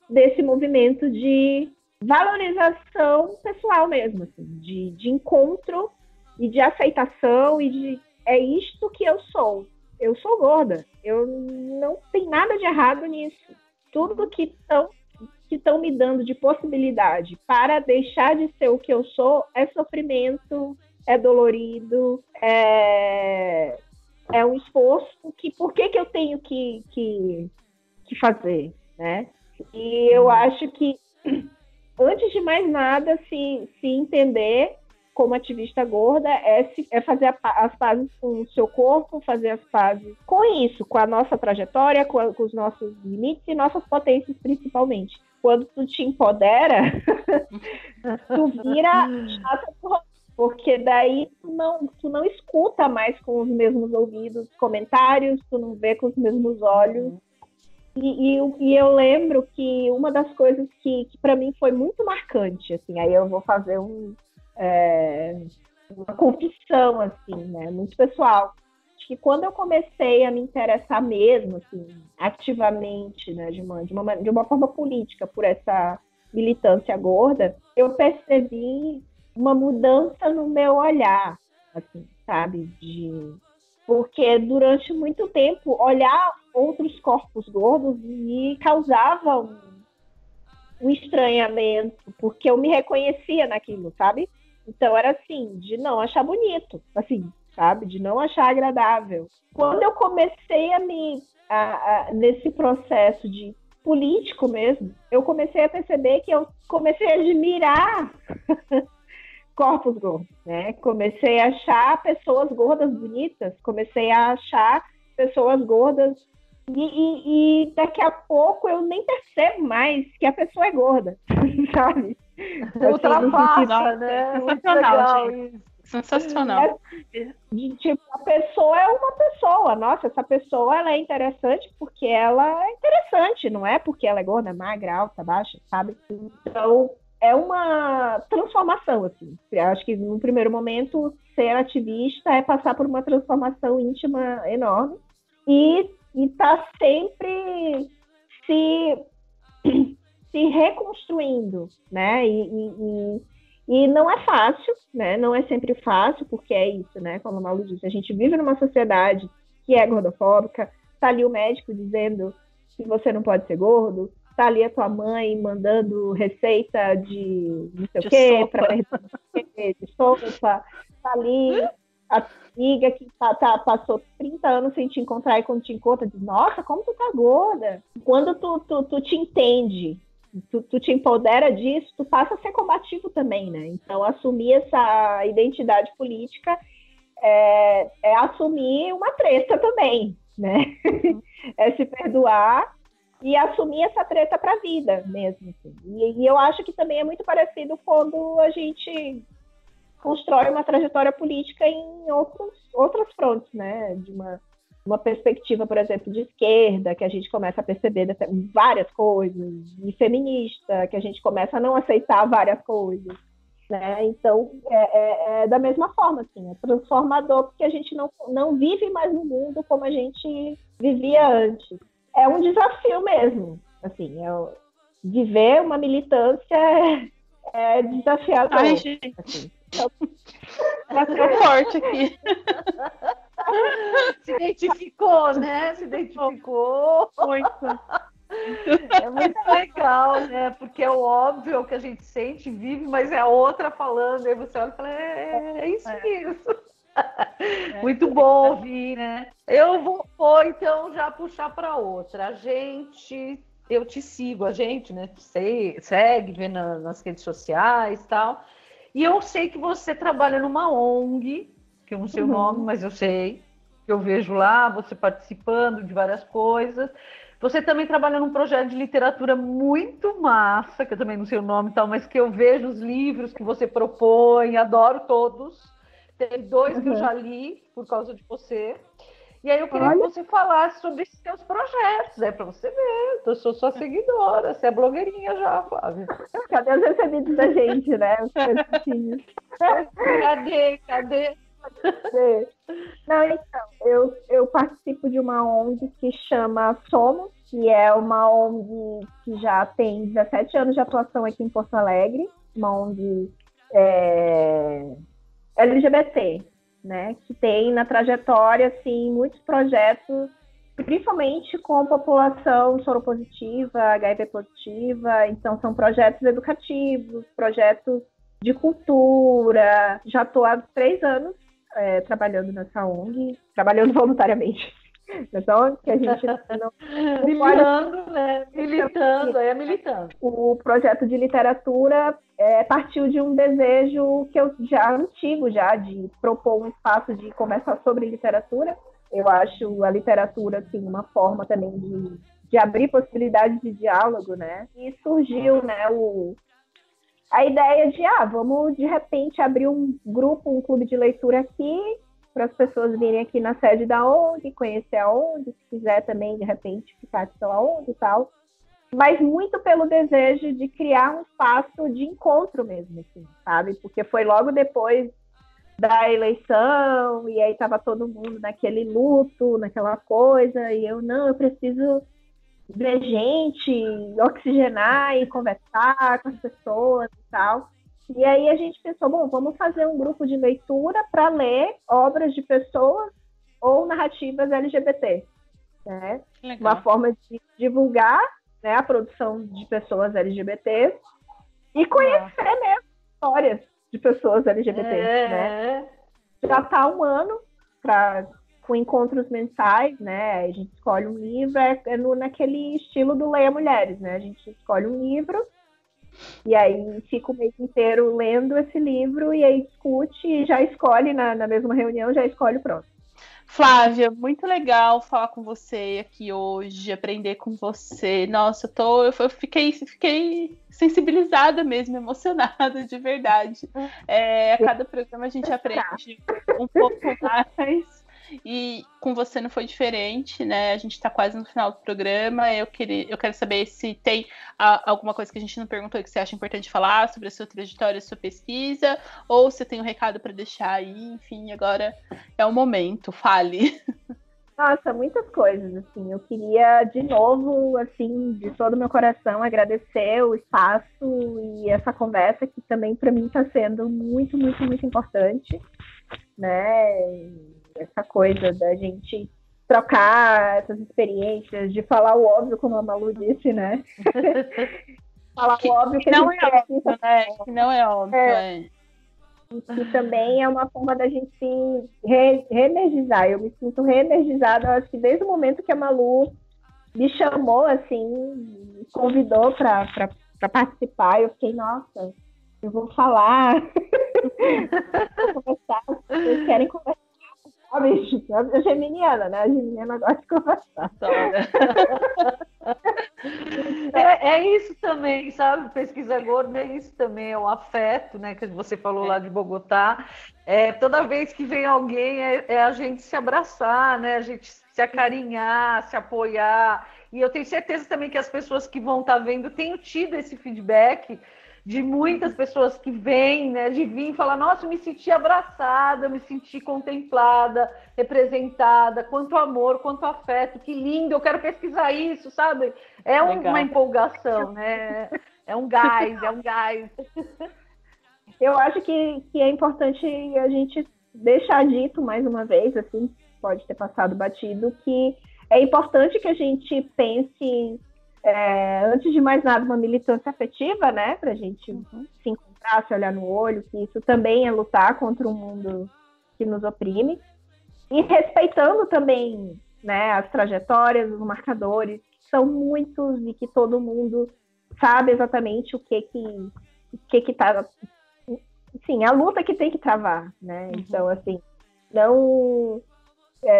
desse movimento de valorização pessoal mesmo, assim, de encontro e de aceitação é isto que eu sou. Eu sou gorda. Eu não tem nada de errado nisso. Tudo que estão me dando de possibilidade para deixar de ser o que eu sou é sofrimento, é dolorido, é um esforço que por que eu tenho que fazer, né? E eu acho que, antes de mais nada, se entender como ativista gorda é fazer as pazes com o seu corpo, fazer as pazes com isso, com a nossa trajetória, com os nossos limites e nossas potências, principalmente. Quando tu te empodera, tu vira chata, porque daí tu não escuta mais com os mesmos ouvidos comentários, tu não vê com os mesmos olhos. E eu lembro que uma das coisas que para mim foi muito marcante, assim, aí eu vou fazer uma confissão, assim, né, muito pessoal, acho que quando eu comecei a me interessar mesmo, assim, ativamente, né, de uma forma política por essa militância gorda, eu percebi uma mudança no meu olhar, assim, sabe, porque durante muito tempo olhar outros corpos gordos me causava um estranhamento, porque eu me reconhecia naquilo, sabe? Então era assim, de não achar bonito, assim, sabe? De não achar agradável. Quando eu comecei nesse processo de político mesmo, eu comecei a perceber que eu comecei a admirar corpos gordos, né? Comecei a achar pessoas gordas bonitas, comecei a achar pessoas gordas e daqui a pouco eu nem percebo mais que a pessoa é gorda, sabe?
Ultrapassa, né? Muito legal
isso. Sensacional.
Tipo, a pessoa é uma pessoa. Nossa, essa pessoa ela é interessante porque ela é interessante, não é porque ela é gorda, magra, alta, baixa, sabe? Então, é uma transformação, assim. Eu acho que no primeiro momento ser ativista é passar por uma transformação íntima enorme e tá sempre se reconstruindo, né? E não é fácil, né? Não é sempre fácil, porque é isso, né? Como a Malu disse, a gente vive numa sociedade que é gordofóbica, tá ali o médico dizendo que você não pode ser gordo, tá ali a tua mãe mandando receita de não sei o quê, para perder de sopa, tá ali a amiga que passou 30 anos sem te encontrar e quando te encontra, diz, nossa, como tu tá gorda. Quando tu te entende, tu te empodera disso, tu passa a ser combativo também, né? Então, assumir essa identidade política é assumir uma treta também, né? É se perdoar e assumir essa treta para a vida mesmo. Assim. E eu acho que também é muito parecido quando a gente constrói uma trajetória política em outras frontes, né? De uma perspectiva, por exemplo, de esquerda, que a gente começa a perceber várias coisas, e feminista, que a gente começa a não aceitar várias coisas, né? Então, é da mesma forma, assim, é transformador, porque a gente não vive mais no mundo como a gente vivia antes. É um desafio mesmo, assim, viver uma militância é desafiador.
Ai, gente.
Assim.
Bateu forte aqui.
Se identificou, né? Se identificou.
Muito.
É muito legal, né? Porque é o óbvio, é o que a gente sente, vive, mas é a outra falando, aí você olha e fala, é isso mesmo. Muito bom ouvir, né? Eu vou então já puxar para outra. Eu te sigo, a gente, né? Segue, vê nas redes sociais e tal. E eu sei que você trabalha numa ONG, que eu não sei o nome, mas eu sei. Eu vejo lá você participando de várias coisas. Você também trabalha num projeto de literatura muito massa, que eu também não sei o nome e tal, mas que eu vejo os livros que você propõe, adoro todos. Tem 2 que eu já li por causa de você. E aí eu queria que você falasse sobre esses seus projetos, para você ver. Eu sou sua seguidora, você é blogueirinha já, Flávia.
Cadê os recebidos da gente, né?
Cadê?
Não, então, eu participo de uma ONG que chama Somos, que é uma ONG que já tem 17 anos de atuação aqui em Porto Alegre, uma ONG LGBT, né, que tem na trajetória assim, muitos projetos, principalmente com a população soropositiva, HIV positiva, então são projetos educativos, projetos de cultura. Já estou há 3 anos trabalhando nessa ONG, trabalhando voluntariamente. Então, que a gente não
militando, né? Militando.
O projeto de literatura partiu de um desejo que eu já antigo, já de propor um espaço de conversar sobre literatura. Eu acho a literatura assim, uma forma também de abrir possibilidades de diálogo, né? E surgiu, né, a ideia de vamos de repente abrir um grupo, um clube de leitura aqui, para as pessoas virem aqui na sede da ONG, conhecer a ONG, se quiser também, de repente, ficar aqui pela ONG e tal. Mas muito pelo desejo de criar um espaço de encontro mesmo, assim, sabe? Porque foi logo depois da eleição, e aí estava todo mundo naquele luto, naquela coisa, e eu preciso ver gente, oxigenar e conversar com as pessoas e tal. E aí a gente pensou, vamos fazer um grupo de leitura para ler obras de pessoas ou narrativas LGBT, né? Uma forma de divulgar, né, a produção de pessoas LGBT e conhecer mesmo histórias de pessoas LGBT, né? Já está há 1 ano com encontros mensais, né? A gente escolhe um livro, naquele estilo do Leia Mulheres, né? A gente escolhe um livro e aí fica o mês inteiro lendo esse livro e aí discute e já escolhe na mesma reunião, já escolhe o próximo.
Flávia, muito legal falar com você aqui hoje, aprender com você. Nossa, eu fiquei sensibilizada mesmo, emocionada de verdade. A cada programa a gente aprende um pouco mais. E com você não foi diferente, né? A gente está quase no final do programa. Eu quero saber se tem alguma coisa que a gente não perguntou que você acha importante falar sobre a sua trajetória, a sua pesquisa, ou se tem um recado para deixar aí. Enfim, agora é o momento. Fale.
Nossa, muitas coisas, assim. Eu queria, de novo, assim, de todo o meu coração, agradecer o espaço e essa conversa que também, para mim, está sendo muito, muito, muito importante, né? Essa coisa da gente trocar essas experiências, de falar o óbvio, como a Malu disse, né? Falar o óbvio que
não
a gente
óbvio, né? Que não é óbvio,
E também é uma forma da gente se reenergizar. Eu me sinto reenergizada, acho que desde o momento que a Malu me chamou, assim, me convidou para participar, eu fiquei, nossa, eu vou falar, vou conversar, vocês querem conversar. A geminiana, né? A geminiana gosta de conversar.
É isso também, sabe? Pesquisa gorda é isso também, é o afeto, né? Que você falou lá de Bogotá. Toda vez que vem alguém, é a gente se abraçar, né? A gente se acarinhar, se apoiar. E eu tenho certeza também que as pessoas que vão estar vendo tenham tido esse feedback de muitas pessoas que vêm, né, de vir e falar, nossa, eu me senti abraçada, eu me senti contemplada, representada, quanto amor, quanto afeto, que lindo, eu quero pesquisar isso, sabe? Uma empolgação, né? É um gás.
Eu acho que é importante a gente deixar dito mais uma vez, assim, pode ter passado batido, que é importante que a gente pense... antes de mais nada, uma militância afetiva, né? Pra gente se encontrar, se olhar no olho, que isso também é lutar contra um mundo que nos oprime, e respeitando também, né, as trajetórias, os marcadores, que são muitos e que todo mundo sabe exatamente o que tá, sim, a luta que tem que travar, né? Então, assim, não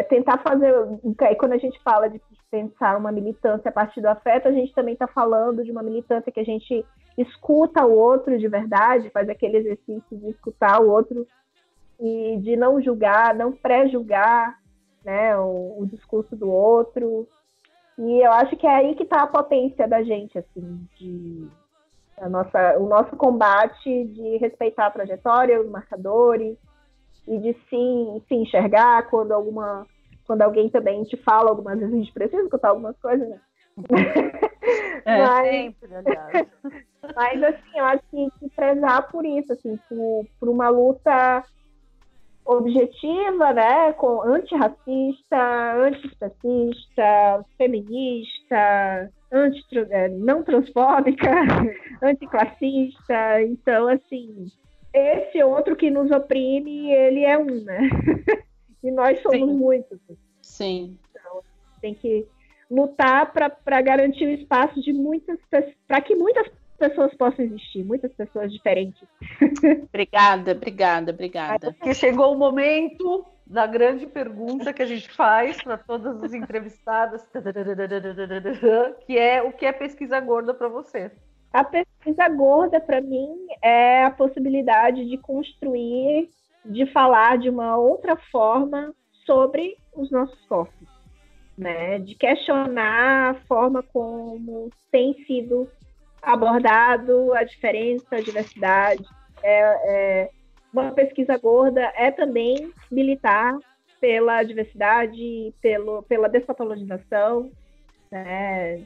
tentar fazer, quando a gente fala de pensar uma militância a partir do afeto, a gente também está falando de uma militância que a gente escuta o outro de verdade, faz aquele exercício de escutar o outro e de não julgar, não pré-julgar, né, o discurso do outro. E eu acho que é aí que está a potência da gente, assim, o nosso combate de respeitar a trajetória, os marcadores, e de sim enxergar quando alguém também te fala, algumas vezes a gente precisa escutar algumas coisas, né?
Sempre, aliás.
Mas, assim, eu acho que prezar por isso, assim, por uma luta objetiva, né, com antirracista, antiespecista, feminista, não transfóbica, anticlassista. Então, assim, esse outro que nos oprime, ele é um, né? E nós somos muitos.
Sim.
Então, tem que lutar para garantir o espaço de para que muitas pessoas possam existir, muitas pessoas diferentes.
Obrigada.
Porque chegou o momento da grande pergunta que a gente faz para todas as entrevistadas, que é: o que é pesquisa gorda para você?
A pesquisa gorda, para mim, é a possibilidade de construir, de falar de uma outra forma sobre os nossos corpos, né? De questionar a forma como tem sido abordado a diferença, a diversidade. Uma pesquisa gorda é também militar pela diversidade, pela despatologização, né?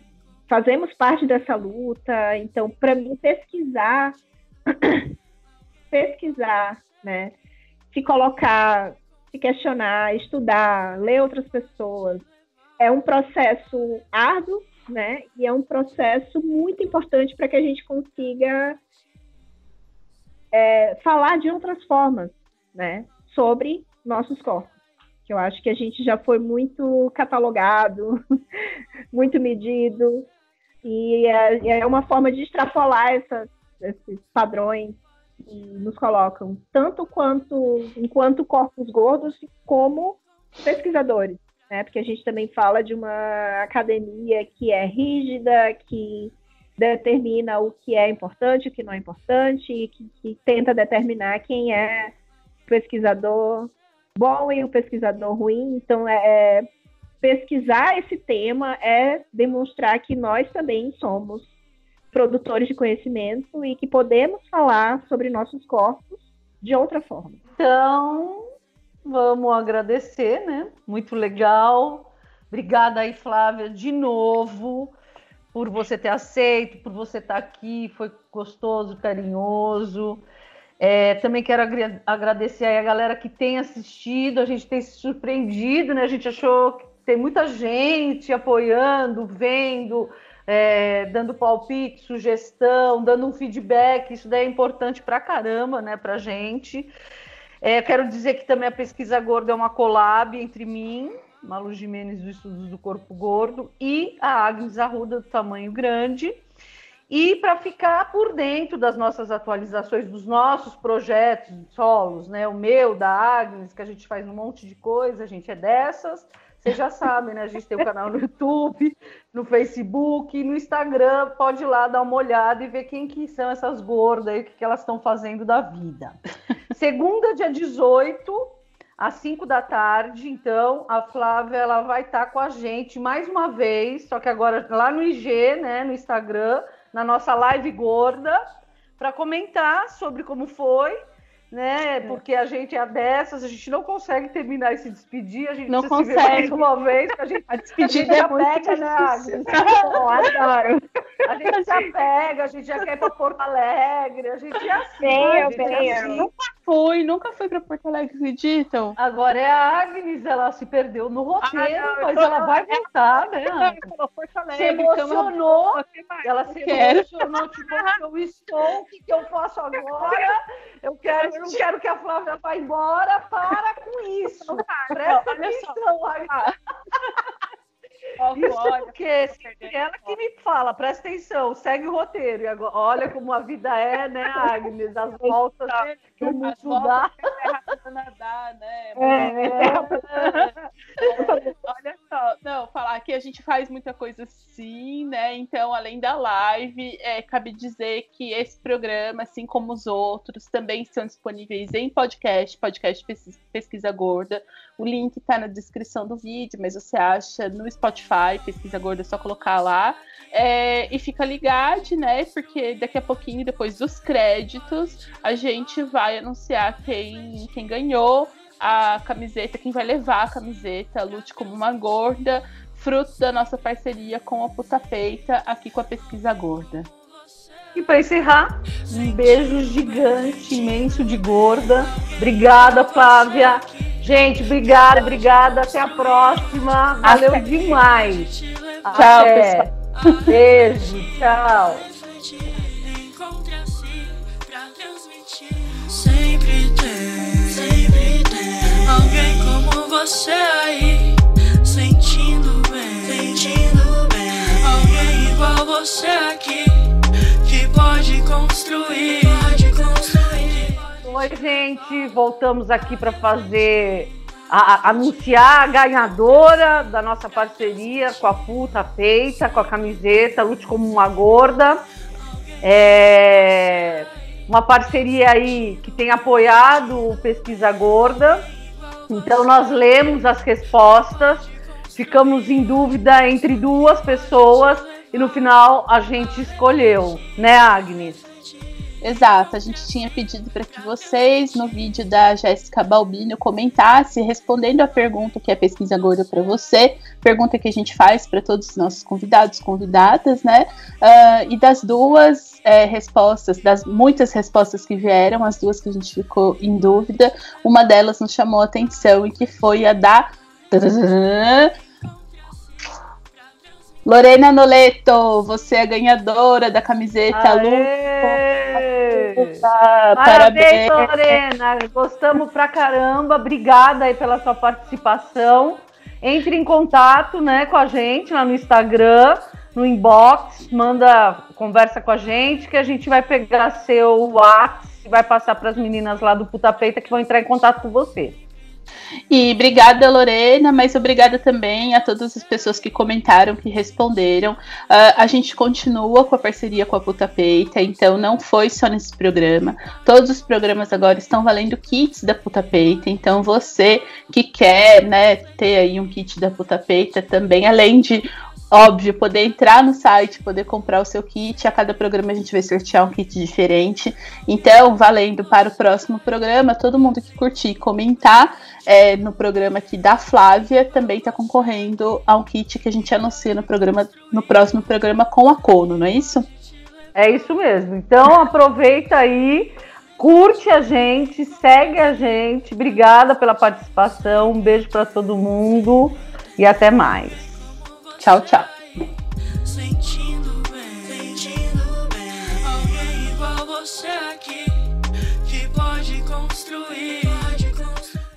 Fazemos parte dessa luta. Então, para mim, pesquisar, né? Se colocar, se questionar, estudar, ler outras pessoas, é um processo árduo, né? E é um processo muito importante para que a gente consiga falar de outras formas, né? Sobre nossos corpos. Que eu acho que a gente já foi muito catalogado, muito medido, e é uma forma de extrapolar esses padrões que nos colocam, tanto enquanto corpos gordos, como pesquisadores, né? Porque a gente também fala de uma academia que é rígida, que determina o que é importante, o que não é importante, e que tenta determinar quem é o pesquisador bom e o pesquisador ruim. Então, pesquisar esse tema é demonstrar que nós também somos produtores de conhecimento e que podemos falar sobre nossos corpos de outra forma.
Então, vamos agradecer, né? Muito legal. Obrigada aí, Flávia, de novo, por você ter aceito, por você estar aqui. Foi gostoso, carinhoso. Também quero agradecer aí a galera que tem assistido. A gente tem se surpreendido, né? A gente achou que tem muita gente apoiando, vendo, dando palpite, sugestão, dando um feedback. Isso daí é importante pra caramba, né, pra gente. Quero dizer que também a Pesquisa Gorda é uma collab entre mim, Malu Gimenez, do Estudos do Corpo Gordo, e a Agnes Arruda, do Tamanho Grande. E para ficar por dentro das nossas atualizações, dos nossos projetos solos, né? O meu, da Agnes, que a gente faz um monte de coisa, a gente é dessas. Vocês já sabem, né? A gente tem um canal no YouTube, no Facebook, no Instagram. Pode ir lá dar uma olhada e ver quem que são essas gordas aí, o que elas estão fazendo da vida. Segunda, dia 18, às 5 da tarde. Então, a Flávia ela vai estar com a gente mais uma vez, só que agora lá no IG, né? No Instagram, na nossa live gorda, para comentar sobre como foi, né? Porque a gente é dessas, a gente não consegue terminar e se despedir, a gente
não
precisa
consegue.
se ver mais uma vez,
a despedida é muito
pega, né, Agnes?
Adoro.
A gente já pega, a gente já quer ir para Porto Alegre, a gente já
venho.
nunca fui pra Porto Alegre, acreditam?
Agora é a Agnes, ela se perdeu no roteiro, mas ela vai voltar, né? Se emocionou, ela se emocionou, tipo, eu estou, o que eu faço agora? Eu não quero que a Flávia vá embora, para com isso. Presta atenção, isso porque é ela que me fala, presta atenção, segue o roteiro. E agora, olha como a vida é, né, Agnes? As voltas que o mundo dá.
Nadar, né? Olha só, não, falar que a gente faz muita coisa sim, né? Então, além da live, cabe dizer que esse programa, assim como os outros, também estão disponíveis em podcast Pesquisa Gorda. O link está na descrição do vídeo, mas você acha no Spotify, Pesquisa Gorda, é só colocar lá. E fica ligado, né? Porque daqui a pouquinho, depois dos créditos, a gente vai anunciar quem ganhou a camiseta, quem vai levar a camiseta Lute Como Uma Gorda, fruto da nossa parceria com a Puta Peita, aqui com a Pesquisa Gorda.
E para encerrar, um beijo gigante, imenso de gorda. Obrigada, Flávia. Gente, obrigada. Até a próxima. Valeu demais.
Tchau, pessoal.
Beijo, tchau.
Sempre tem alguém como você aí, sentindo bem. Alguém igual você aqui, que pode construir.
Oi, gente, voltamos aqui para anunciar a ganhadora da nossa parceria com a Puta Peita, com a camiseta Lute Como Uma Gorda. Uma parceria aí que tem apoiado o Pesquisa Gorda. Então nós lemos as respostas, ficamos em dúvida entre duas pessoas e no final a gente escolheu, né, Agnes?
Exato, a gente tinha pedido para que vocês, no vídeo da Jéssica Balbino, comentassem respondendo a pergunta que é Pesquisa Gorda para você, pergunta que a gente faz para todos os nossos convidados, convidadas, né? E das duas respostas, das muitas respostas que vieram, as duas que a gente ficou em dúvida, uma delas nos chamou a atenção e que foi a da Lorena Noleto, você é a ganhadora da camiseta
Parabéns, Lorena, gostamos pra caramba, obrigada aí pela sua participação. Entre em contato, né, com a gente lá no Instagram, no inbox, conversa com a gente, que a gente vai pegar seu WhatsApp e vai passar para as meninas lá do Puta Peita que vão entrar em contato com você.
E obrigada, Lorena, mas obrigada também a todas as pessoas que comentaram, que responderam. A gente continua com a parceria com a Puta Peita, então não foi só nesse programa. Todos os programas agora estão valendo kits da Puta Peita, então você que quer, né, ter aí um kit da Puta Peita também, além de, óbvio, poder entrar no site, poder comprar o seu kit. A cada programa a gente vai sortear um kit diferente. Então, valendo para o próximo programa, todo mundo que curtir e comentar no programa aqui da Flávia também está concorrendo a um kit que a gente anuncia no próximo programa com a Cono, não é isso?
É isso mesmo. Então, aproveita aí, curte a gente, segue a gente. Obrigada pela participação. Um beijo para todo mundo e até mais.
Tchau, tchau.
Sentindo bem, alguém igual você aqui, que pode construir.